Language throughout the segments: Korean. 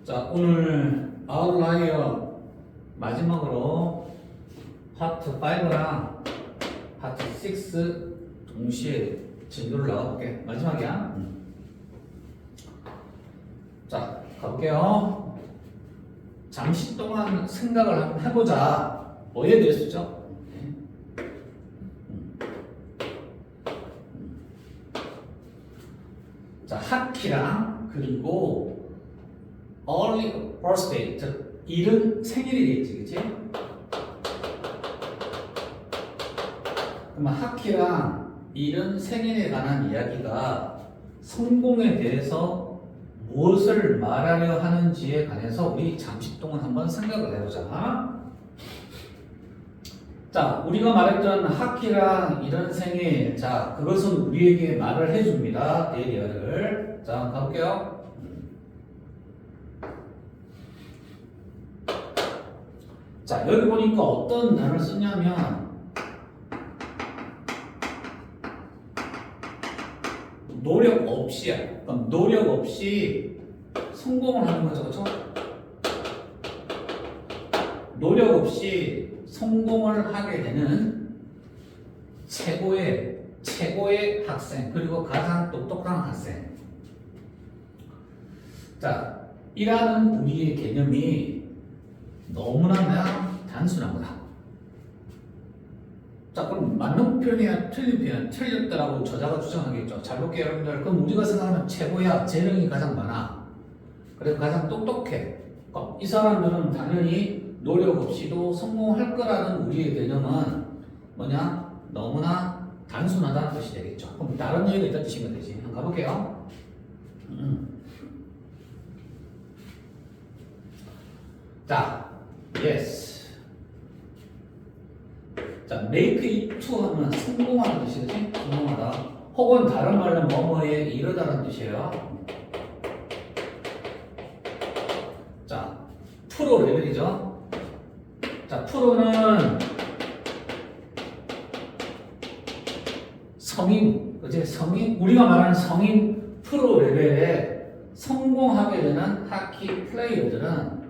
자, 오늘 아웃라이어 마지막으로 파트 5랑 파트 6 동시에 진도를 나가볼게. 마지막이야. 자, 가볼게요. 잠시 동안 생각을 한번 해보자. 뭐에 대해서죠? 자, 학기랑 그리고 early birthday, 즉 이른 생일이겠지, 그치? 그러면 학기랑 이른 생일에 관한 이야기가 성공에 대해서 무엇을 말하려 하는지에 관해서 우리 잠시 동안 한번 생각을 해보자. 자, 우리가 말했던 학기랑 이런 생일, 자, 그것은 우리에게 말을 해줍니다. 대리어를. 자, 가볼게요. 자, 여기 보니까 어떤 단어를 썼냐면, 노력 없이야. 그럼 노력 없이 성공을 하는 거죠, 그렇죠? 노력 없이 성공을 하게 되는 최고의 학생, 그리고 가장 똑똑한 학생. 자, 이라는 우리의 개념이 너무나 단순한 거다. 자, 그럼 맞는 표현이야, 틀린 표현, 틀렸다라고 저자가 주장하겠죠. 잘 볼게요, 여러분들. 그럼 우리가 생각하는 최고야, 재능이 가장 많아. 그래서 가장 똑똑해. 그럼 이 사람들은 당연히 노력 없이도 성공할 거라는 우리의 개념은 뭐냐? 너무나 단순하다는 뜻이 되겠죠. 그럼 다른 얘기가 있다는 뜻이면 되지. 한번 가볼게요. 자, yes. 자, make it to 하면 성공하는 뜻이지. 성공하다. 혹은 다른 말로 뭐뭐에 이르다는 뜻이에요. 자, 프로 레벨이죠. 자, 프로는 성인, 그치? 성인, 우리가 말하는 성인 프로 레벨에 성공하게 되는 하키 플레이어들은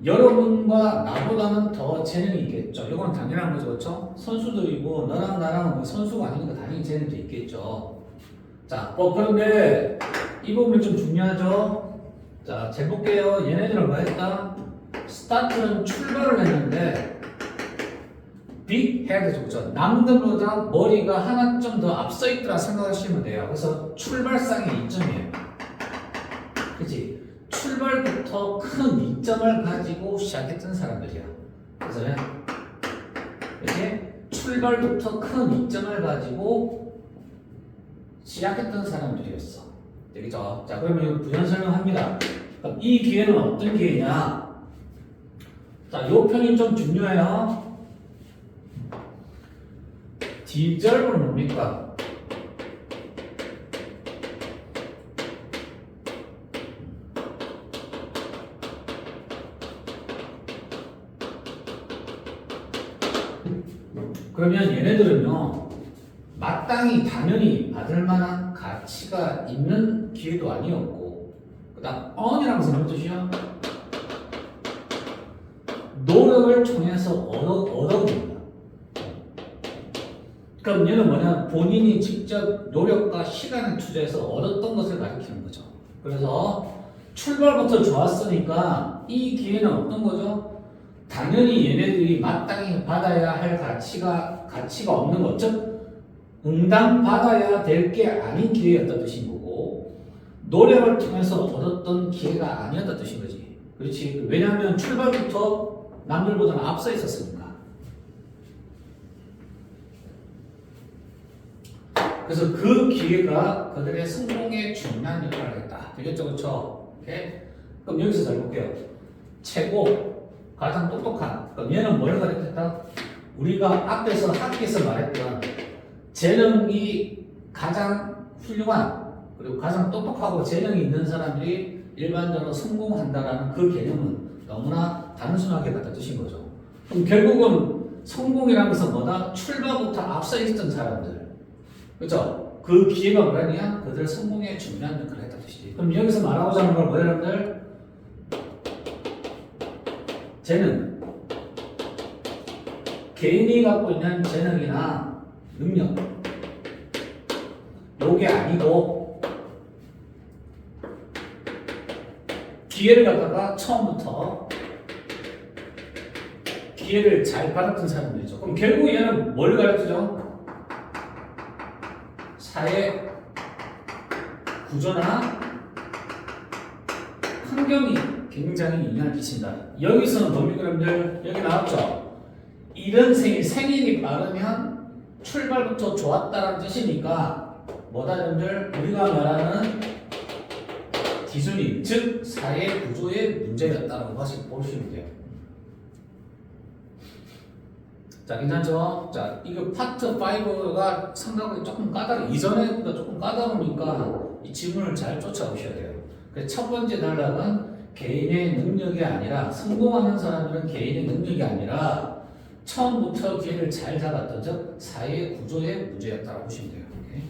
여러분과 나보다는 더 재능이 있겠죠. 이건 당연한 거죠, 그렇죠? 선수들이고 너랑 나랑 선수가 아니니까 당연히 재능도 있겠죠. 자, 그런데 이 부분이 좀 중요하죠. 자, 잘 볼게요. 얘네들은 뭐 했다? 스타트는 출발을 했는데 빅 헤드죠, 그렇죠? 남들보다 머리가 하나 좀 더 앞서 있더라 생각하시면 돼요. 그래서 출발상의 이점이에요. 그치? 출발부터 큰 이점을 가지고 시작했던 사람들이야. 그래서 이렇게 출발부터 큰 이점을 가지고 시작했던 사람들이었어. 되겠죠? 자, 그러면 이거 부연 설명합니다. 그럼 이 기회는 어떤 기회냐? 자, 요 편이 좀 중요해요. deserve는 뭡니까? 그러면 얘네들은요, 마땅히 당연히 받을 만한 가치가 있는 기회도 아니었고, 그 다음 earn이라는 것은 무슨 뜻이야? 노력을 통해서 얻어옵니다. 그럼 얘는 뭐냐? 본인이 직접 노력과 시간을 투자해서 얻었던 것을 가리키는 거죠. 그래서 출발부터 좋았으니까 이 기회는 어떤 거죠? 당연히 얘네들이 마땅히 받아야 할 가치가 없는 것, 즉 응당받아야 될 게 아닌 기회였다 뜻인 거고, 노력을 통해서 얻었던 기회가 아니었다 뜻인 거지. 그렇지? 왜냐하면 출발부터 남들보다는 앞서 있었으니까. 그래서 그 기회가 그들의 성공에 중요한 역할을 했다. 되겠죠, 그렇죠? 오케이? 그럼 여기서 잘 볼게요. 최고, 가장 똑똑한. 그럼 얘는 뭘 가리켰다? 우리가 앞에서 학기에서 말했던 재능이 가장 훌륭한, 그리고 가장 똑똑하고 재능이 있는 사람들이 일반적으로 성공한다라는 그 개념은 너무나 단순하게 갖다 주신 거죠. 그럼 결국은 성공이라는 것은 뭐다? 출발부터 앞서 있던 사람들. 그죠? 그 기회가 뭐라냐? 그들 성공에 중요한 역할을 했다는 뜻이지. 그럼 여기서 말하고자 하는 건 뭐예요, 여러분들? 재능. 개인이 갖고 있는 재능이나 능력. 요게 아니고 기회를 갖다가 처음부터 기회를 잘 받았던 사람들이죠. 그럼 결국 얘는 뭘 가르치죠? 사회 구조나 환경이 굉장히 영향을 끼친다. 여기서는 뭡니까 여러분들? 여기 나왔죠? 이런 생일이 빠르면 출발부터 좋았다는 뜻이니까 뭐다 여러분들? 우리가 말하는 기준이 즉 사회 구조의 문제였다라고 보시면 돼요. 자, 괜찮죠? 자, 이거 파트 5가 상당히 조금 이전에보다 조금 까다로우니까 이 지문을 잘 쫓아오셔야 돼요. 그래서 첫 번째 단락은 개인의 능력이 아니라, 성공하는 사람들은 개인의 능력이 아니라 처음부터 기회를 잘 잡았던 즉 사회 구조의 문제였다고 보시면 돼요. 오케이?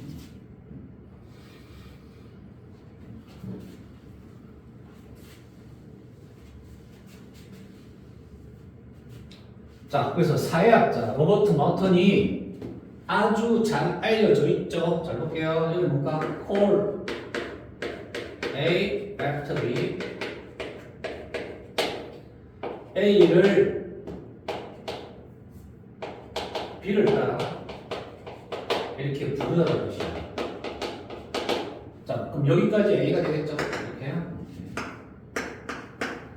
자, 그래서 사회학자 로버트 머턴이 아주 잘 알려져 있죠. 잘 볼게요. 여기 뭔가 call A after B, A를 B를 따라 이렇게 부르다는 뜻이야. 자, 그럼 여기까지 A가 되겠죠? 이렇게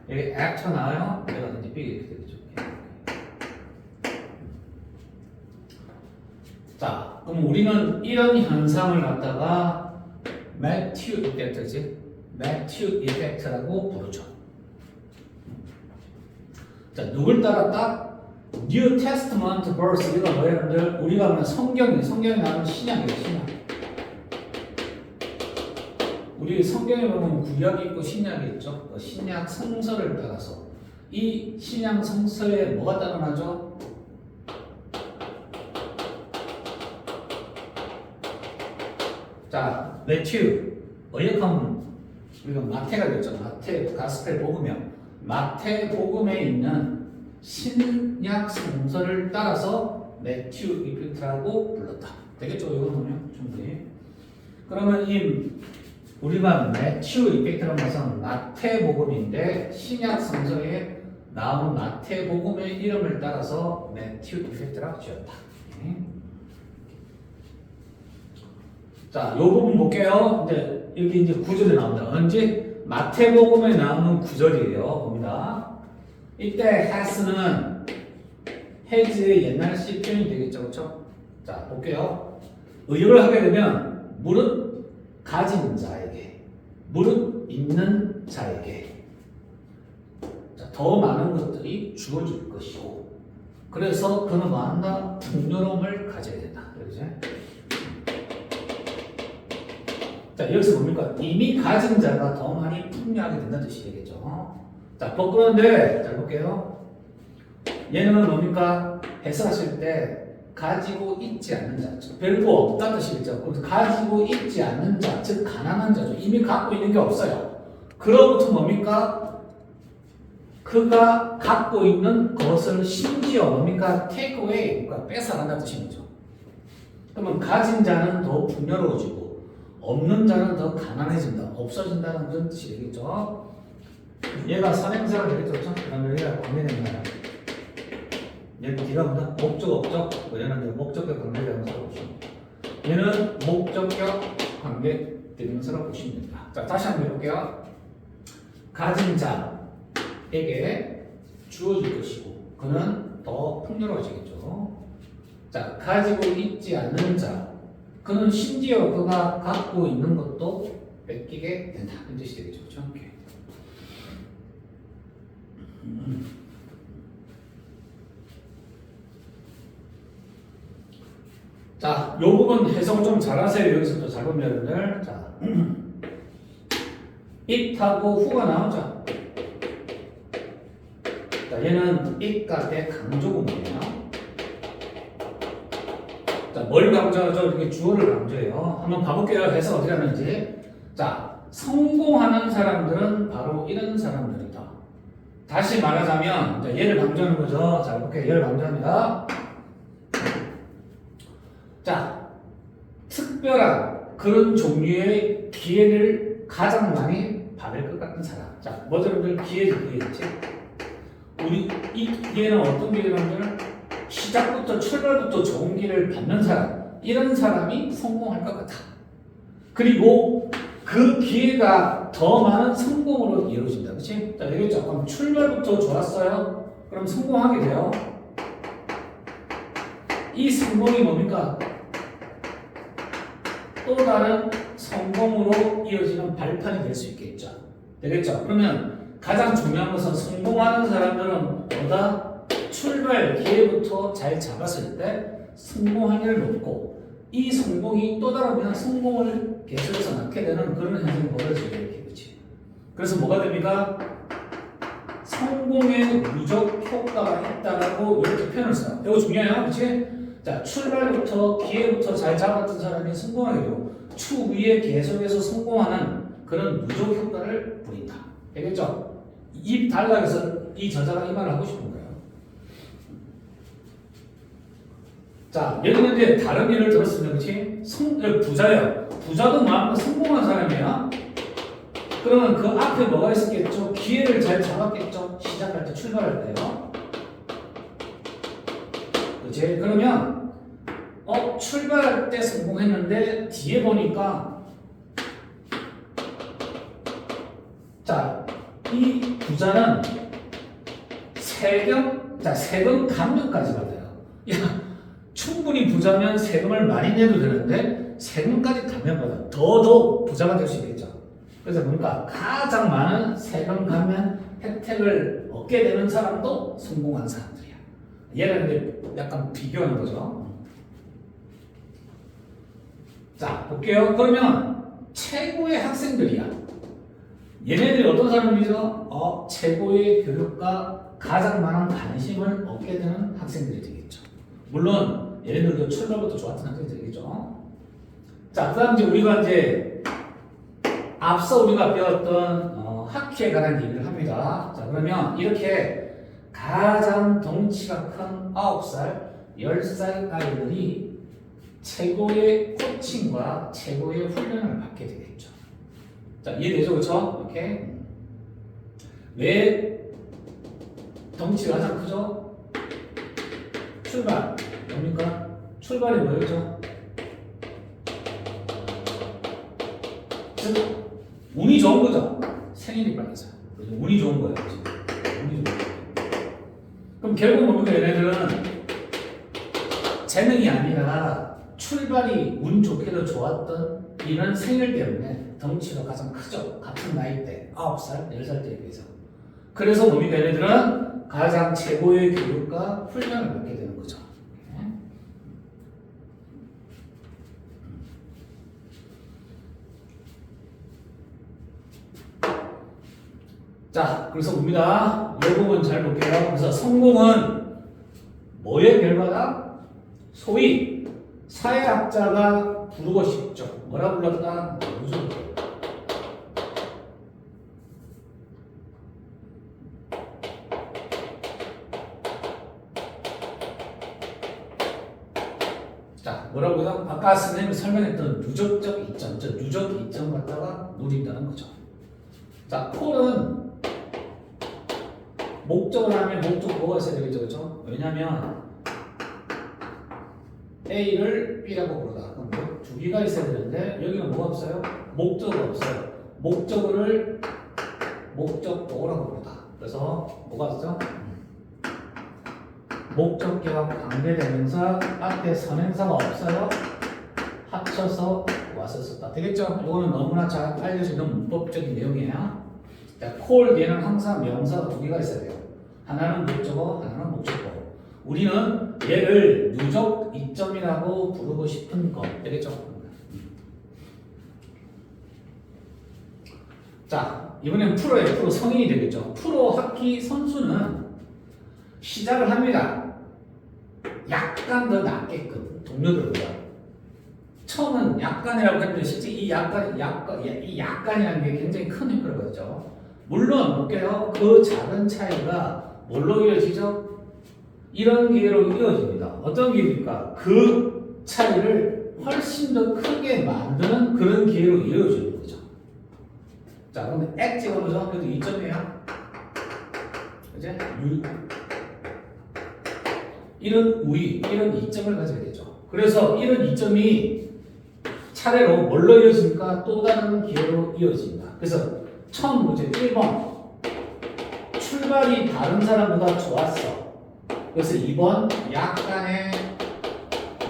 여기 actor 나와요. 내가 이제 B 이렇게 되겠죠. 자, 그럼 우리는 이런 현상을 갖다가 매튜 이펙트라고 부르죠. 자, 누굴 따랐다? New Testament verse. 이거 뭐예요, 여러분들? 우리가 말하는 성경이 나오는 신약이에요, 신약. 우리 성경에 보면 구약이 있고 신약이 있죠. 그 신약 성서를 따라서 이 신약 성서에 뭐가 따라나죠? 자, 매튜 어역하면 우리가 마태가 됐죠. 마태 가스펠 복음이요. 마태 복음에 있는 신약 성서를 따라서 매튜 이펙트라고 불렀다. 되겠죠? 이거 보면 충분히. 그러면 이 우리가 매튜 이펙트라는 것은 마태 복음인데 신약 성서에 나오는 마태 복음의 이름을 따라서 매튜 이펙트라고 지었다. 자, 요 부분 볼게요. 이제 여기 이제 구절이 나옵니다. 언제? 마태복음에 나오는 구절이에요. 봅니다. 이때 has는 has의 옛날식 표현이 되겠죠, 그렇죠? 자, 볼게요. 의역을 하게 되면 무릇 가진 자에게, 무릇 있는 자에게 자, 더 많은 것들이 주어질 것이고, 그래서 그는 뭐한다? 풍요로움을 가져야 된다. 그러지? 자, 여기서 뭡니까? 이미 가진 자가 더 많이 풍요하게 된다는 뜻이 되겠죠. 자, 그런데 잘 볼게요. 얘는 뭡니까? 해석하실 때 가지고 있지 않는 자, 별거 없다는 뜻이겠죠. 그래서 가지고 있지 않는 자, 즉 가난한 자죠. 이미 갖고 있는 게 없어요. 그로부터 뭡니까? 그가 갖고 있는 것을 심지어 뭡니까? take away, 그러니까 뺏어간다는 뜻이죠. 그러면 가진 자는 더 풍요로워지고 없는 자는 더 가난해진다, 없어진다는 그런 뜻이 되겠죠. 얘가 선행사가 되겠죠. 그 다음에 얘가 관계된다. 얘는 뒤가 뭐다? 목적, 얘는 목적격 관계대명사라고 보시면 돼요. 얘는 목적격 관계대명사라고 보시면 됩니다. 자, 다시 한번 해볼게요. 가진 자에게 주어질 것이고 그는 더 풍요로워지겠죠. 자, 가지고 있지 않는 자, 그는 심지어 그가 갖고 있는 것도 뺏기게 된다. 이런 뜻이 되겠죠. 그렇죠? 자, 요 부분 해석 좀 잘하세요. 여기서부터 잘 보면 여러분들. 자, it하고 who가 나오죠. 자, 얘는 it과 대 강조구문이에요. 자, 뭘 강조하죠? 이렇게 주어를 강조해요. 한번 봐볼게요. 해석 어떻게 하는지. 자, 성공하는 사람들은 바로 이런 사람들이다. 다시 말하자면, 자, 얘를 강조하는 거죠. 자, 이렇게 얘를 강조합니다. 자, 특별한 그런 종류의 기회를 가장 많이 받을 것 같은 사람. 자, 뭐죠, 여러분들? 기회지. 우리 이 기회는 어떤 기회라면 시작부터 출발부터 좋은 기회를 받는 사람, 이런 사람이 성공할 것 같아. 그리고 그 기회가 더 많은 성공으로 이루어진다. 그치? 자, 되겠죠? 그럼 출발부터 좋았어요? 그럼 성공하게 돼요. 이 성공이 뭡니까? 또 다른 성공으로 이어지는 발판이 될 수 있겠죠. 되겠죠? 그러면 가장 중요한 것은 성공하는 사람들은 보다 출발 기회부터 잘 잡았을 때 성공 확률이 높고, 이 성공이 또 다른 그냥 성공을 계속해서 낳게 되는 그런 현상이 벌어지게 이렇게. 그렇지? 그래서 뭐가 됩니까? 성공의 누적 효과가 있다라고 이렇게 표현을 써요. 이거 중요해요. 그렇지? 자, 출발부터 기회부터 잘 잡았던 사람이 성공하게 되고 추후에 계속해서 성공하는 그런 누적 효과를 부린다. 되겠죠? 이 단락에서 이 저자가 이 말을 하고 싶은 거예요. 자, 여기는 이제 다른 예를 들었으면, 그렇지? 부자예요. 부자도 마음껏 성공한 사람이야. 그러면 그 앞에 뭐가 있었겠죠? 기회를 잘 잡았겠죠? 시작할 때, 출발할 때요. 그렇지? 그러면 출발할 때 성공했는데 뒤에 보니까, 자, 이 부자는 세금 감면까지 받아요. 야, 충분히 부자면 세금을 많이 내도 되는데 세금까지 감면받아. 더더욱 부자가 될 수 있겠죠. 그래서 보니까 가장 많은 세금 감면 혜택을 얻게 되는 사람도 성공한 사람들이야. 얘는 이제 약간 비교하는 거죠. 자, 볼게요. 그러면 최고의 학생들이야. 얘네들이 어떤 사람이죠? 최고의 교육과 가장 많은 관심을 얻게 되는 학생들이 되겠죠. 물론 얘네들도 출발부터 좋았던 학생들이 되겠죠. 자, 그 다음 이제 우리가 이제 앞서 우리가 배웠던 학회에 관한 얘기를 합니다. 자, 그러면 이렇게 가장 덩치가 큰 9살, 10살 아이들이 최고의 코칭과 최고의 훈련을 받게 되겠죠. 자, 이해되죠? 그렇죠? 이렇게. 왜 덩치가 가장 크죠? 출발. 뭡니까? 출발이 뭐였죠? 즉, 운이 좋은 거죠. 생일이 빨라서. 운이 좋은 거예요. 지금. 운이 좋은 거예요. 그럼 결국 뭡니까? 얘네들은 재능이 아니라 출발이 운 좋게도 좋았던 이런 생일 때문에 덩치가 가장 크죠. 같은 나이 때, 9살, 10살 때에 비해서. 그래서 뭡니까? 얘네들은 가장 최고의 교육과 훈련을 받게 되는 거죠. 자, 그래서 봅니다. 이 부분 잘 볼게요. 그래서 성공은 뭐의 결과다? 소위 사회학자가 부르고 싶죠. 뭐라 불렀다? 누적. 자, 뭐라고요? 아까 선생님이 설명했던 누적적 이점, 저 누적 이점 갖다가 누린다는 거죠. 자, 콜은 목적을 하면 목적 뭐가 있어야 되겠죠, 그렇죠? 왜냐하면 A를 B라고 부르다. 그럼 두 개가 있어야 되는데 여기는 뭐가 없어요? 목적이 없어요. 목적어를 목적어라고 부르다. 그래서 뭐가 있죠? 목적계와 관계대명사 앞에 선행사가 없어요. 합쳐서 와서 썼다. 되겠죠? 이거는 너무나 잘 알려지는 문법적인 내용이에요. 자, 콜 뒤에는 항상 명사가 두 개가 있어야 돼요. 하나는 목적어, 하나는 목적어. 우리는 얘를 누적 이점이라고 부르고 싶은 거. 되겠죠? 자, 이번엔 프로예요. 프로 성인이 되겠죠. 프로 하키 선수는 시작을 합니다. 약간 더 낮게끔 동료들보다. 처음은 약간이라고 했는데 실제 이 약간이라는 게 굉장히 큰 힘을 거죠. 물론 볼게요. 그 작은 차이가 뭘로 이어지죠? 이런 기회로 이어집니다. 어떤 기회입니까? 그 차이를 훨씬 더 크게 만드는 그런 기회로 이어지는 거죠. 자, 그러면 X 찍어보죠. 그래도 2점이에요. 그제? 이런 이런 2점을 가져야 되죠. 그래서 이런 2점이 차례로 뭘로 이어집니까? 또 다른 기회로 이어집니다. 그래서 처음 문제 1번 출발이 다른 사람보다 좋았어. 그래서 2번 약간의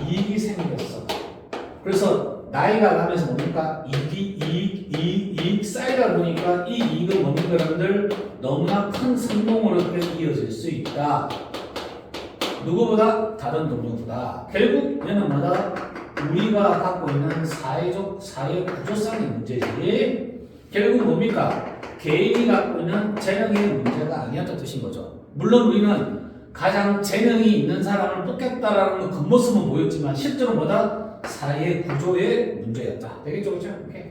이익이 생겼어. 그래서 나이가 가면서 뭡니까? 이익 쌓이다 보니까 이 이익은 뭡니까? 여러분들 너무나 큰 성공으로 이어질 수 있다. 누구보다? 다른 동료보다. 결국 얘는 뭐다? 우리가 갖고 있는 사회적 사회 구조상의 문제지. 결국 뭡니까? 개인이 갖고 있는 재능의 문제가 아니었다는 뜻인 거죠. 물론 우리는 가장 재능이 있는 사람을 뽑겠다라는 겉모습은 보였지만 실제로 뭐다? 사회 구조의 문제였다. 되겠죠, 그렇죠? 오케이.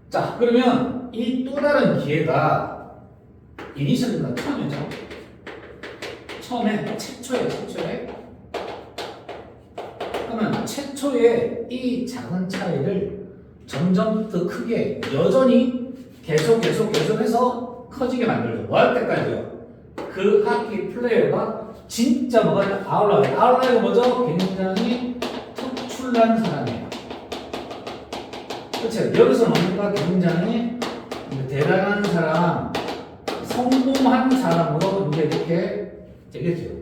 자, 그러면 이 또 다른 기회가 이니셜인가 처음이죠. 처음에 최초에 그러면 최초에 이 작은 차이를 점점 더 크게 여전히 계속해서 커지게 만들죠. 뭐 할 때까지요? 그 하키 플레이어가 진짜 뭐가 아웃라이어가 뭐죠? 굉장히 특출난 사람이에요. 그렇죠? 여기서 뭡니까? 굉장히 대단한 사람, 성공한 사람으로 이제 이렇게 되겠죠.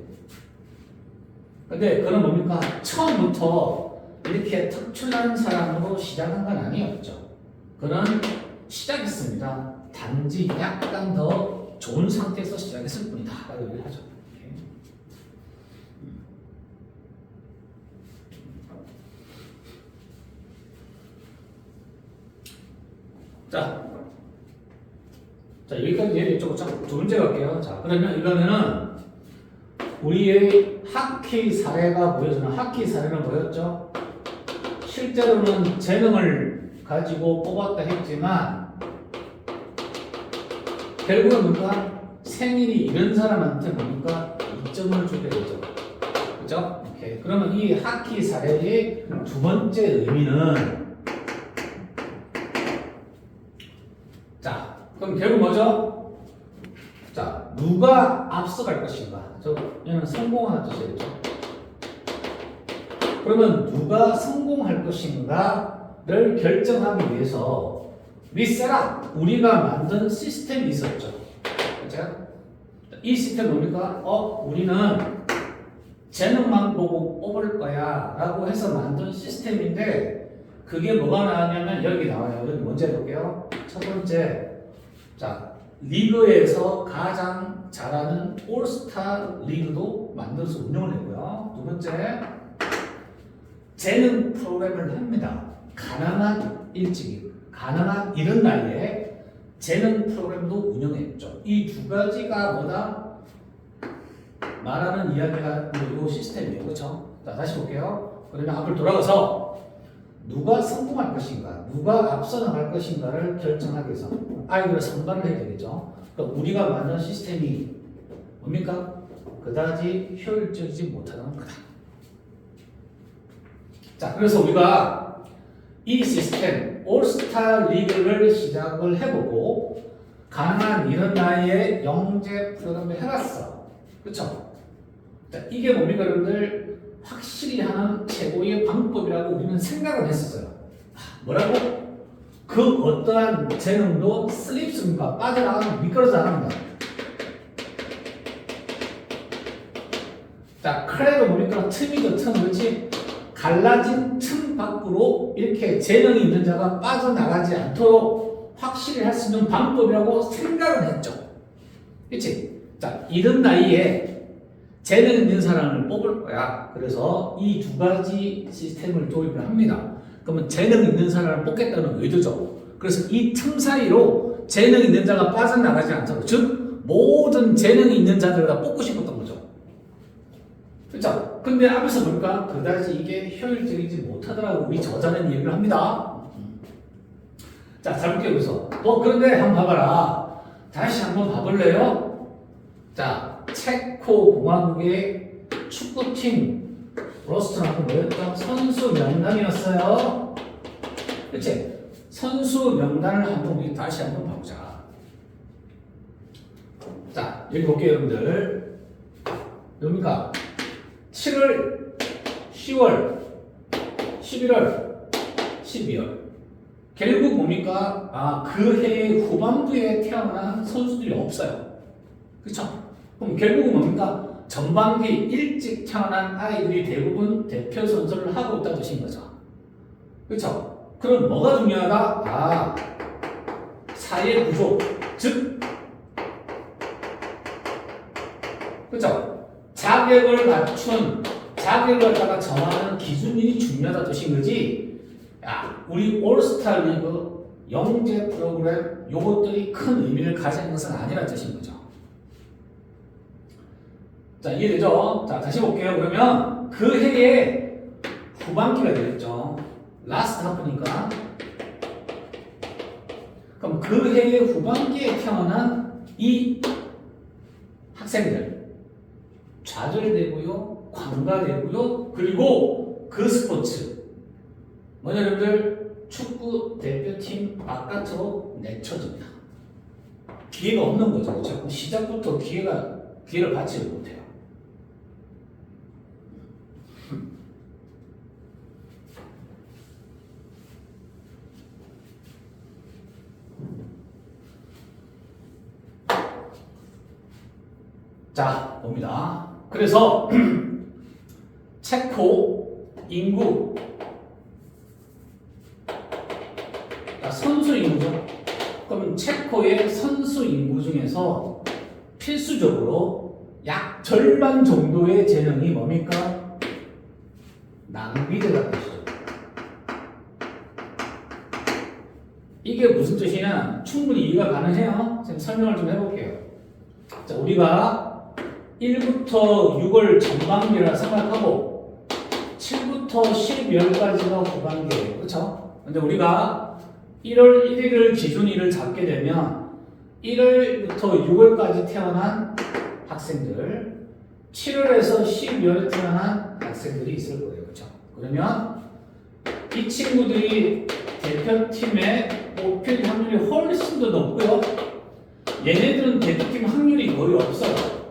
근데 그건 뭡니까? 처음부터 이렇게 특출난 사람으로 시작한 건 아니었죠. 그는 시작했습니다. 단지 약간 더 좋은 상태에서 시작했을 뿐이다. 라고 얘기를 하죠. 자, 여기까지 얘기했죠. 두 번째 갈게요. 자, 그러면 이거는 우리의 하키 사례가 보여주는 하키 사례는 뭐였죠? 실제로는 재능을 가지고 뽑았다 했지만 결국은 뭔가 생일이 이런 사람한테 뭡니까? 2점을 주게 되죠. 그죠? 오케이. 그러면 이 하키 사례의 두 번째 의미는 자, 그럼 결국 뭐죠? 자, 누가 앞서갈 것인가? 얘는 성공하는 뜻이겠죠. 그러면 누가 성공할 것인가를 결정하기 위해서 윗사람 우리가 만든 시스템이 있었죠. 그렇죠? 이 시스템 뭡니까? 우리는 재능만 보고 뽑을 거야 라고 해서 만든 시스템인데 그게 뭐가 나왔냐면 여기 나와요. 여기 먼저 해볼게요. 첫 번째, 자, 리그에서 가장 잘하는 올스타 리그도 만들어서 운영을 했고요. 두 번째, 재능 프로그램을 합니다. 가능한 이른 나이에 재능 프로그램도 운영했죠. 이 두 가지가 뭐다? 말하는 이야기가 이 시스템이에요. 그렇죠? 자, 다시 볼게요. 그러면 앞으로 돌아가서 누가 성공할 것인가, 누가 앞서 나갈 것인가를 결정하기 위해서 아이들을 선발을 해야 되겠죠. 그러니까 우리가 만든 시스템이 뭡니까? 그다지 효율적이지 못하는 거다. 자, 그래서 우리가 이 시스템 올스타 리그를 시작을 해보고 가능한 이런 나이에 영재 프로그램을 해봤어. 그렇죠? 자, 이게 뭡니까 여러분들? 확실히 하는 최고의 방법이라고 우리는 생각을 했었어요. 뭐라고? 그 어떠한 재능도 슬립스니까 빠져나가면 미끄러져 나갑니다. 자, 크랙은 뭡니까? 틈이죠, 틈. 그렇지? 갈라진 틈 밖으로 이렇게 재능이 있는 자가 빠져나가지 않도록 확실히 할 수 있는 방법이라고 생각을 했죠. 그렇지? 자, 이런 나이에 재능 있는 사람을 뽑을 거야. 그래서 이 두 가지 시스템을 도입을 합니다. 그러면 재능 있는 사람을 뽑겠다는 의도죠. 그래서 이 틈 사이로 재능 있는 자가 빠져나가지 않도록, 즉 모든 재능이 있는 자들을 다 뽑고 싶었던 거죠. 그렇죠? 근데 앞에서 보니까 그다지 이게 효율적이지 못하더라고 우리 저자는 얘기를 합니다. 자, 잘 볼게요. 그래서 그런데 한번 봐봐라. 다시 한번 봐볼래요? 자, 체코 공화국의 축구팀 로스트는 뭐였죠? 선수 명단이었어요. 그치? 선수 명단을 한번 우리 다시 한번 봐보자. 자, 여기 볼게요, 여러분들. 뭡니까? 7월, 10월, 11월, 12월. 결국 뭡니까? 그 해의 후반부에 태어난 선수들이 없어요. 그쵸? 그럼 결국은 뭡니까? 전반기 일찍 태어난 아이들이 대부분 대표 선수를 하고 있다는 뜻인 거죠. 그쵸? 그럼 뭐가 중요하다? 사회 구조. 즉, 그쵸? 자격을 갖춘, 자격을 갖다가 정하는 기준이 중요하다는 뜻인 거지. 야, 우리 올스타 리그 영재 프로그램 요것들이 큰 의미를 가지는 것은 아니라는 뜻인 거죠. 자, 이해되죠? 자, 다시 볼게요. 그러면 그 해에 후반기가 되겠죠. 라스트 하프니까. 그럼 그 해의 후반기에 태어난 이 학생들 좌절되고요, 관과되고요, 그리고 그 스포츠 뭐냐 여러분들 축구 대표팀 바깥으로 내쳐집니다. 기회가 없는 거죠. 그렇죠? 시작부터 기회를 받지 못해요. 자, 봅니다. 그래서 체코 인구 선수 인구죠. 그럼 체코의 선수 인구 중에서 필수적으로 약 절반 정도의 재능이 뭡니까? 낭비되다는 뜻이죠. 이게 무슨 뜻이냐? 충분히 이해가 가능해요. 지금 설명을 좀 해볼게요. 자, 우리가 1부터 6월 전반기라 생각하고 7부터 12월까지가 후반기예요. 그렇죠? 근데 우리가 1월 1일을 기준일을 잡게 되면 1월부터 6월까지 태어난 학생들, 7월에서 12월에 태어난 학생들이 있을 거예요. 그렇죠? 그러면 이 친구들이 대표팀에 뽑힐 확률이 훨씬 더 높고요. 얘네들은 대표팀 확률이 거의 없어요.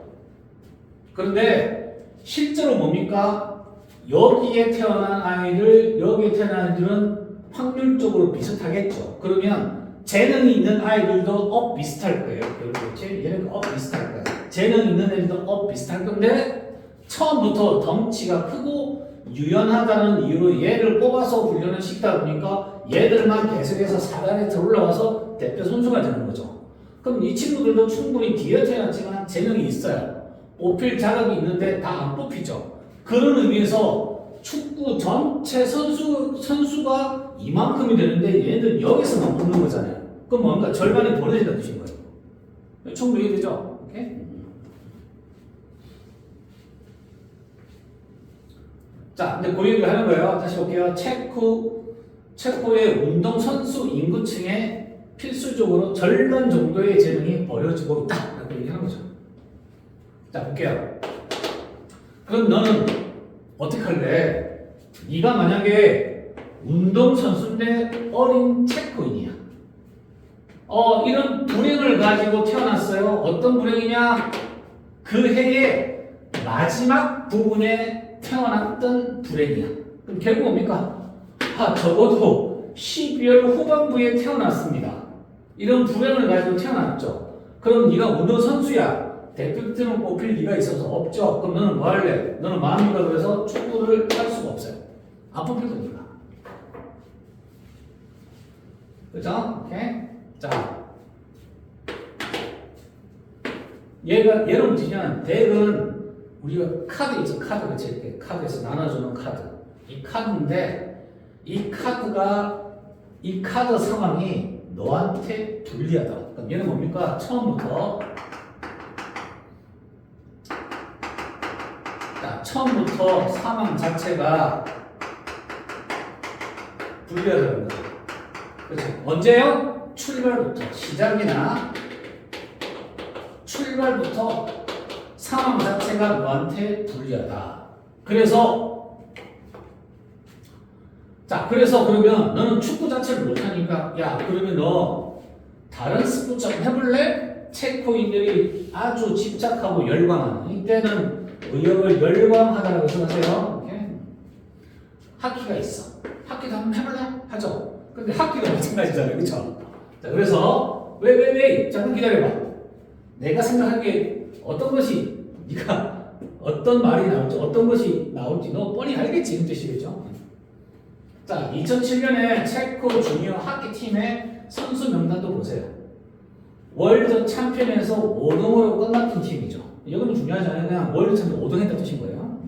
그런데 실제로 뭡니까? 여기에 태어난 아이들, 여기에 태어난 아이들은 확률적으로 비슷하겠죠. 그러면 재능이 있는 아이들도 비슷할 거예요. 그렇지? 얘네도 비슷할 거예요. 재능 있는 애들도 비슷할 건데 처음부터 덩치가 크고 유연하다는 이유로 얘를 뽑아서 훈련을 시키다 보니까 얘들만 계속해서 4단에 더 올라와서 대표 선수가 되는 거죠. 그럼 이 친구들도 충분히 뒤에 태어났지만 재능이 있어요. 뽑힐 자격이 있는데 다 안 뽑히죠. 그런 의미에서 축구 전체 선수가 이만큼이 되는데 얘는 여기서만 뽑는 거잖아요. 그럼 뭔가 절반이 벌어진다는 뜻인 거예요. 충분히 이해되죠? 오케이? 자, 근데 그 얘기를 하는 거예요. 다시 볼게요. 체코의 운동선수 인구층에 필수적으로 절반 정도의 재능이 버려지고 있다. 라고 얘기하는 거죠. 자, 볼게요. 그럼 너는 어떻게 할래? 네가 만약에 운동선수인데 어린 체코인이야. 이런 불행을 가지고 태어났어요. 어떤 불행이냐? 그 해의 마지막 부분에 태어났던 불행이야. 그럼 결국 뭡니까? 적어도 12월 후반부에 태어났습니다. 이런 불행을 가지고 태어났죠. 그럼 네가 운동선수야. 대표팀을 뽑힐 리가 있어서 없죠. 그럼 너는 뭐 할래? 너는 마음이라 그래서 축구를 할 수가 없어요. 안 뽑힐 거니까. 그죠? 오케이? 자. 얘는 뭐지냐? 덱은 우리가 카드 있죠. 카드 그치? 이렇게 카드에서 나눠주는 카드. 이 카드인데, 이 카드 상황이 너한테 불리하다. 그럼 얘는 뭡니까? 처음부터 자, 처음부터 상황 자체가 불리하다는 거죠. 그렇죠? 언제요? 출발부터. 시작이나 출발부터 상황 자체가 너한테 불리하다. 그래서 자, 그래서 그러면 너는 축구 자체를 못하니까 야, 그러면 너 다른 스포츠 한번 해볼래? 체코인들이 아주 집착하고 열광하는 이때는 의욕을 열광하다라고 생각하세요. 하키가 있어. 하키도 한번 해볼래? 하죠. 근데 하키도 마찬가지잖아요. 그쵸? 자, 그래서 왜? 잠깐 기다려봐. 내가 생각하기에 어떤 것이 네가 어떤 말이 나올지 어떤 것이 나올지 너 뻔히 알겠지. 그 뜻이겠죠? 자, 2007년에 체코 주니어 하키팀의 선수 명단도 보세요. 월드 챔피언에서 5등으로 끝났던 팀이죠. 이거는 중요하지 않아요. 그냥 월드 챔피언 5등 했다는 뜻인 거예요.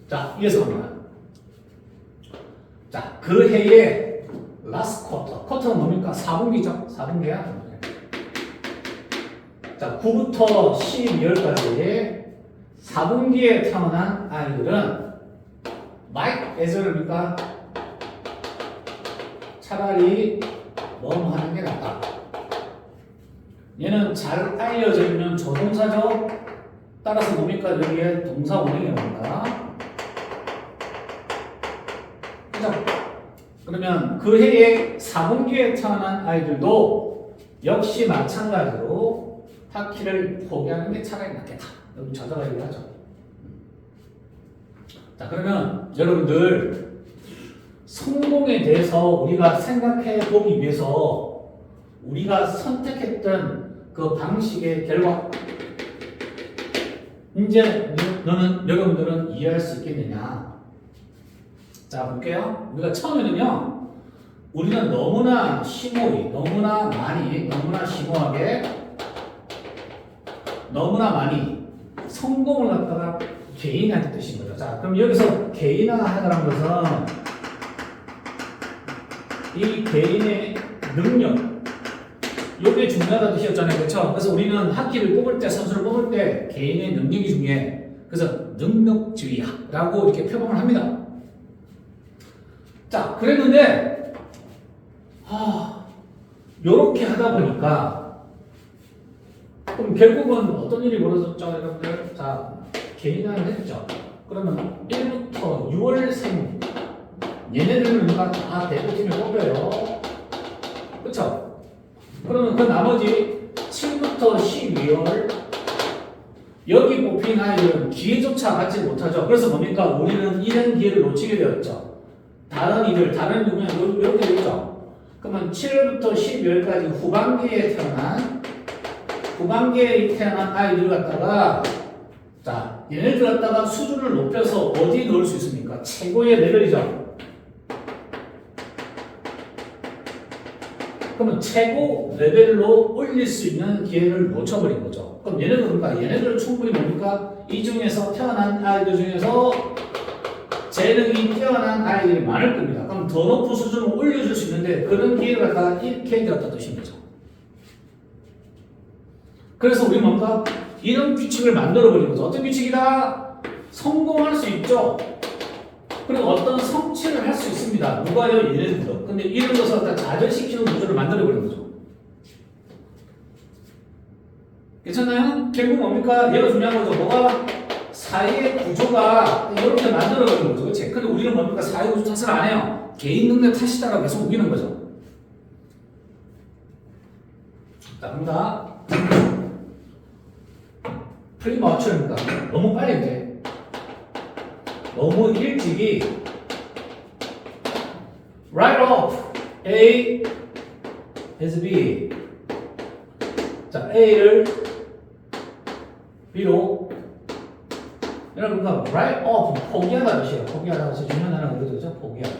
자, 이어서 갑니다. 자, 그 해에 라스트 쿼터. 쿼터는 뭡니까? 4분기죠? 4분기야? 자, 9부터 12월까지 4분기에 태어난 아이들은 마이크 에저입니까? 차라리 너무 하는 게 낫다. 얘는 잘 알려져 있는 조동사죠. 따라서 뭡니까? 여기에 동사 원형이 옵니다. 그죠? 그러면 그 해에 4분기에 태어난 아이들도 역시 마찬가지로 하키를 포기하는 게 차라리 낫겠다. 여기 저자가 얘기하죠. 자, 그러면 여러분들 성공에 대해서 우리가 생각해 보기 위해서 우리가 선택했던 그 방식의 결과 이제 너는 여러분들은 이해할 수 있겠느냐? 자, 볼게요. 우리가 처음에는요, 우리는 너무나 심오히, 너무나 심오하게, 너무나 많이 성공을 갖다가 개인한테 뜻인 거죠. 자, 그럼 여기서 개인화하다는 것은 이 개인의 능력, 이게 중요하다는 뜻이었잖아요. 그렇죠? 그래서 우리는 학기를 뽑을 때, 선수를 뽑을 때 개인의 능력이 중요해. 그래서 능력주의야라고 이렇게 표방을 합니다. 자, 그랬는데 요렇게 하다 보니까 그럼 결국은 어떤 일이 벌어졌죠, 여러분들? 자, 개인화를 했죠. 그러면 1부터 6월생 얘네들은 다 대표팀에 뽑혀요. 그렇죠? 그러면 그 나머지 7부터 12월 여기 뽑힌 아이들은 기회조차 갖지 못하죠. 그래서 뭡니까? 우리는 이런 기회를 놓치게 되었죠. 다른 이들, 다른 누구냐 이렇게 되죠. 그러면 7월부터 12월까지 후반기에 태어난 아이들 갖다가 자, 얘네들 갖다가 수준을 높여서 어디 넣을 수 있습니까? 최고의 레벨이죠. 그러면 최고 레벨로 올릴 수 있는 기회를 놓쳐버린 거죠. 그럼 얘네들은 충분히 뭡니까? 이 중에서 태어난 아이들 중에서 재능이 뛰어난 아이들이 많을 겁니다. 그럼 더 높은 수준을 올려줄 수 있는데 그런 기회를 갖다가 잃게 되었다는 뜻인 거죠. 그래서 우리 뭔가 이런 규칙을 만들어버린 거죠. 어떤 규칙이다? 성공할 수 있죠. 그리고 어떤 성취를 할 수 있습니다. 누가요? 얘네들도. 근데 이런 것을 갖다 좌절시키는 구조를 만들어버린 거죠. 괜찮나요? 결국 뭡니까? 얘가 중요한 거죠. 뭐가? 사회의 구조가 이렇게 만들어버린 거죠. 그치? 근데 우리는 뭡니까? 사회 구조 탓을 안 해요. 개인 능력 탓이다라고 계속 우기는 거죠. 자, 갑니다. 풀리면 어쩌입니까? 너무 빨리 이제. 너무 일찍이 write off A as B. 자, A를 B로 여러분과 write off 포기하다 뜻이에요. 포기하다 뜻이 중요한 단어가 그거죠. 포기하다.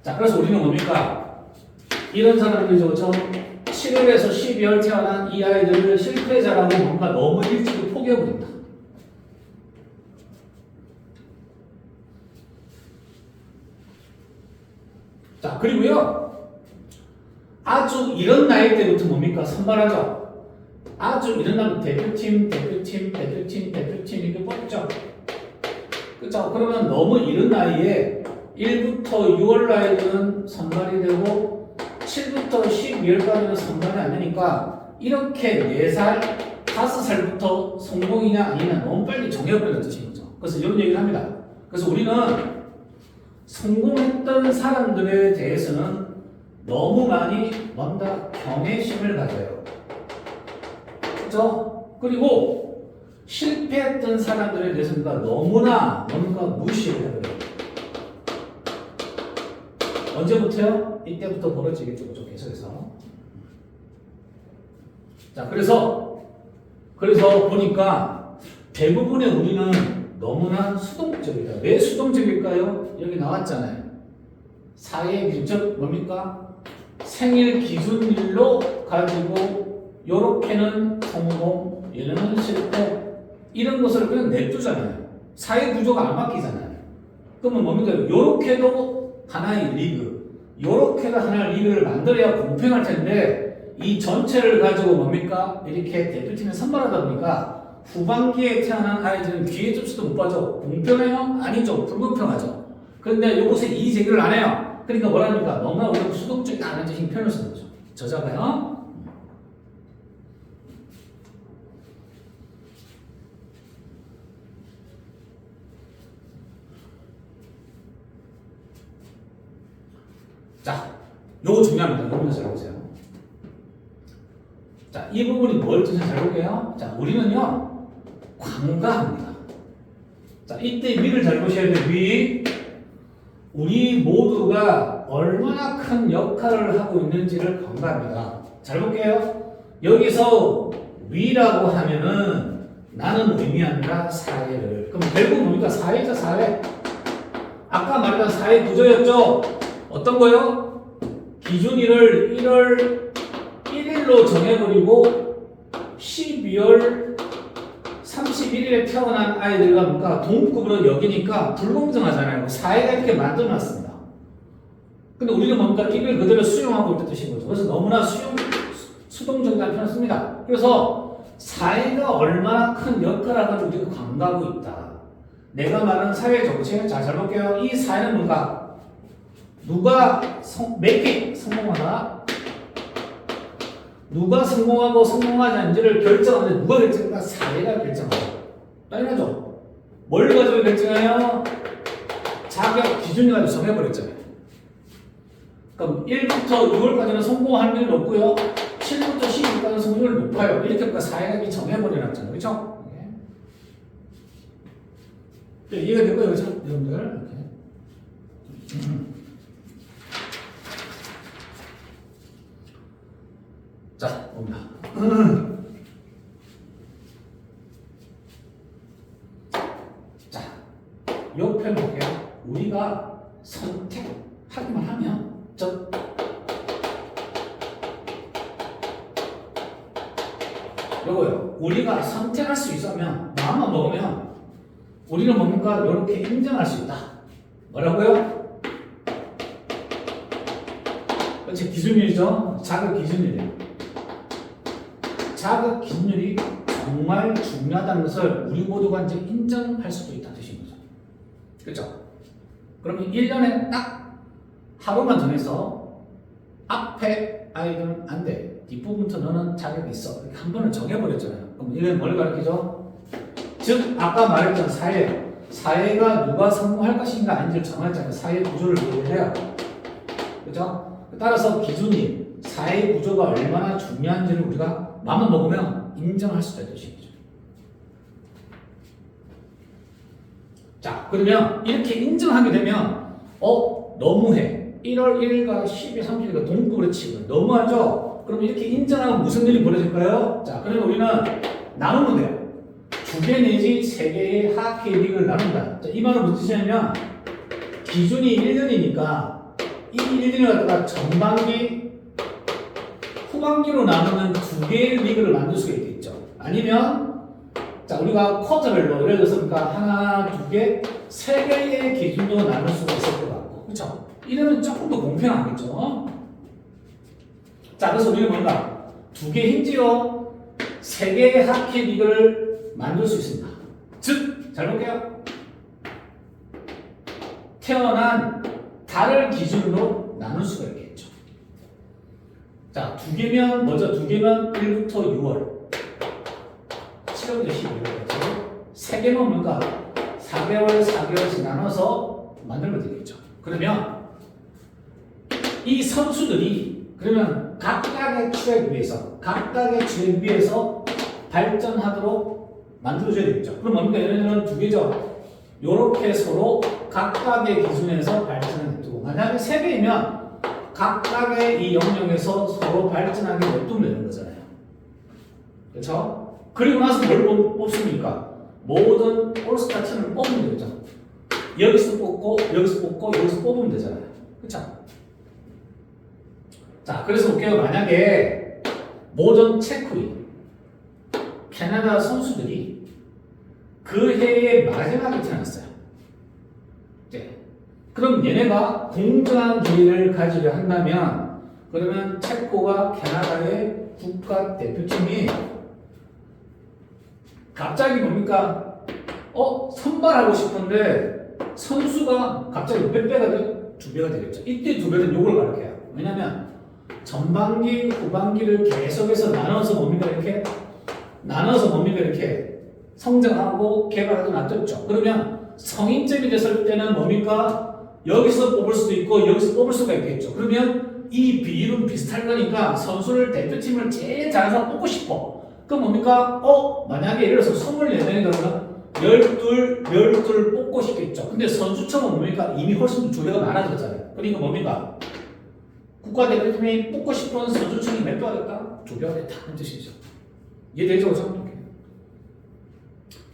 자, 그래서 우리는 뭡니까? 이런 사람들이죠. 7월에서 12월 태어난 이 아이들을 실패자라고 뭔가 너무 일찍 포기해버린다. 자, 그리고요. 아주 이런 나이 때부터 뭡니까? 선발하죠. 아주 이런 나이 대표팀 이렇게 뽑죠. 그렇죠? 그러면 너무 이른 나이에 1부터 6월 나이들은 선발이 되고 7부터 12월까지는 선발이 안 되니까 이렇게 4살, 5살부터 성공이냐 아니냐 너무 빨리 정해버렸다는 뜻인 거죠. 그래서 이런 얘기를 합니다. 그래서 우리는 성공했던 사람들에 대해서는 너무 많이 뭔가 경외심을 가져요. 그렇죠? 그리고 실패했던 사람들에 대해서는 너무나 뭔가 무시를 해버려요. 언제부터요? 이때부터 벌어지겠죠. 그죠? 계속해서. 자, 그래서 보니까 대부분의 우리는 너무나 수동적이다. 왜 수동적일까요? 여기 나왔잖아요. 사회 기준, 뭡니까? 생일 기준일로 가지고 요렇게는 성공, 얘는 실패 이런 것을 그냥 냅두잖아요. 사회 구조가 안 바뀌잖아요. 그러면 뭡니까? 요렇게도 하나의 리그, 요렇게도 하나의 리그를 만들어야 공평할 텐데 이 전체를 가지고 뭡니까? 이렇게 대표팀에 선발하다 보니까 후반기에 태어난 아이들은 기회 접수도 못 받죠. 공평해요? 아니죠. 불공평하죠. 그런데 요것에 이의 제기를 안 해요. 그러니까 뭐랍니까? 너무나 우리가 수동적이지 않은 뜻인 표현을 쓰는 거죠. 저자가요. 자, 요거 중요합니다. 요거 잘 보세요. 자, 이 부분이 뭘 뜻인지 잘 볼게요. 자, 우리는요, 관가합니다. 자, 이때 위를 잘 보셔야 돼요. 위. 우리 모두가 얼마나 큰 역할을 하고 있는지를 관가합니다. 잘 볼게요. 여기서 위라고 하면은 나는 의미한다, 사회를. 그럼 결국 뭡니까? 사회죠, 사회. 아까 말했던 사회 구조였죠? 어떤 거요? 기준일을 1월 1일로 정해버리고 12월 31일에 태어난 아이들과 뭔가 동급으로 여기니까 불공정하잖아요. 사회가 이렇게 만들어놨습니다. 근데 우리는 뭔가 이걸 그대로 수용하고 있다는 뜻인 거죠. 그래서 너무나 수동적이라는 표현을 씁니다. 그래서 사회가 얼마나 큰 역할을 하는지 우리가 간과하고 있다. 내가 말하는 사회 정책, 자, 잘 볼게요. 이 사회는 뭔가 누가 성공하나? 누가 성공하고 성공하지 않는지를 결정하는데 누가 결정할까? 사회가 결정하죠. 당연하죠. 뭘 가지고 결정해요? 자격 기준을 가지고 정해버렸잖아요. 그럼 1부터 6월까지는 성공할 일은 없고요. 7부터 12월까지는 성공률이 높아요. 이렇게 사회가 정해버려놨잖아요. 그렇죠? 네. 이해가 됐고요. 그렇죠? 여러분들. 이렇게. 자, 봅니다. 자, 요 표현 볼게요. 우리가 선택하기만 하면, 요거요. 우리가 선택할 수 있으면, 마음만 먹으면, 우리는 뭡니까? 이렇게 인정할 수 있다. 뭐라고요? 그렇지, 기준일이죠. 자격 기준일이에요. 자격 기준율이 정말 중요하다는 것을 우리 모두가 이제 인정할 수도 있다는 뜻인 거죠. 그렇죠? 그러면 1년에 딱 하루만 정해서 앞에 아이들은 안 돼. 뒷부분부터 너는 자격이 있어. 이렇게 한 번은 정해버렸잖아요. 그럼 이건 뭘 가르치죠? 즉, 아까 말했던 사회가 누가 성공할 것인가 아닌지를 정했잖아요. 사회 구조를 이해해요. 그렇죠? 따라서 기준이 사회 구조가 얼마나 중요한지를 우리가 마음만 먹으면 인정할 수도 있다는 뜻이죠. 자, 그러면 이렇게 인정하게 되면 너무해. 1월 1일과 12월 30일과 동급으로 치고 너무하죠? 그럼 이렇게 인정하면 무슨 일이 벌어질까요? 자, 그러면 우리는 나누면 돼요. 2개 내지 3개의 하키 리그를 나눈다. 자, 이 말은 무슨 뜻이냐면 기준이 1년이니까 이 1년을 갖다가 전반기, 후반기로 나누는 2개의 리그를 만들 수가 있겠죠. 아니면 자, 우리가 쿼터별로 예를 들어서 그러니까 하나, 2개, 3개의 기준으로 나눌 수가 있을 것 같고, 그렇죠? 이러면 조금 더 공평하겠죠. 자, 그래서 우리는 뭔가 두 개 힌지요, 세 개의 하키 리그를 만들 수 있습니다. 즉, 잘 볼게요. 태어난 달을 기준으로 나눌 수가 있겠죠. 자, 두 개면 먼저 두 개면 1부터 6월, 7월부터 12월까지. 세 개면 뭔가 4개월, 4개월씩 나눠서 만들면 되겠죠. 그러면 이 선수들이 그러면 각각의 출액 위에서 발전하도록 만들어줘야 되겠죠. 그럼 뭡니까? 예를 들면 두 개죠. 요렇게 서로 각각의 기준에서 발전을 냅두고, 만약에 세 개이면 각각의 이 영역에서 서로 발전하게 냅두면 되는 거잖아요. 그렇죠? 그리고 나서 뭘 뽑습니까? 모든 올스타 팀을 뽑으면 되죠. 여기서 뽑고 여기서 뽑고 여기서 뽑으면 되잖아요. 그렇죠? 자, 그래서 볼게요. 만약에 모든 체코리 캐나다 선수들이 그 해의 마지막에 태어났어요. 네. 그럼 얘네가 공정한 기회를 가지려 한다면, 그러면 체코가 캐나다의 국가 대표팀이 갑자기 뭡니까? 선발하고 싶은데 선수가 갑자기 몇 배가 돼요? 2배가 되겠죠. 이때 2배는 요걸 가르쳐요. 왜냐면 전반기, 후반기를 계속해서 나눠서 뭡니까? 이렇게 성장하고 개발하고 놔뒀죠. 그러면 성인점이 됐을 때는 뭡니까? 여기서 뽑을 수도 있고 여기서 뽑을 수가 있겠죠. 그러면 이 비율은 비슷할 거니까 선수를 대표팀을 제일 잘해서 사람 뽑고 싶어. 그럼 뭡니까? 만약에 예를 들어서 24명이라면 12 뽑고 싶겠죠. 근데 선수층은 뭡니까? 이미 훨씬 조회가 많아졌잖아요. 그러니까 뭡니까? 국가대표팀이 뽑고 싶은 선수층이 몇 배가 됐다? 2배가 됐다. 는 뜻이죠. 이해되죠?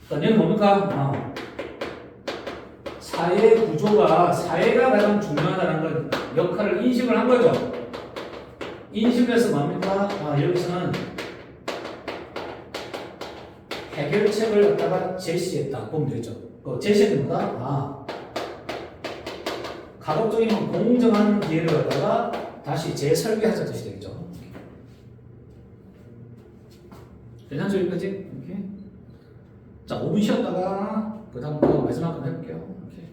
그러니까 얘는 뭡니까? 사회 구조가, 사회가 가장 중요하다는 걸 역할을 인식을 한 거죠. 인식해서 뭡니까? 여기서는 해결책을 갖다가 제시했다. 보면 되죠. 그 제시는 뭐다? 가급적이면 공정한 기회를 갖다가 다시 재설계하자 뜻이 되겠죠. 괜찮죠? 여기까지? 이렇게. 자, 5분 쉬었다가 그 다음 거 마지막 거 해볼게요. 이렇게.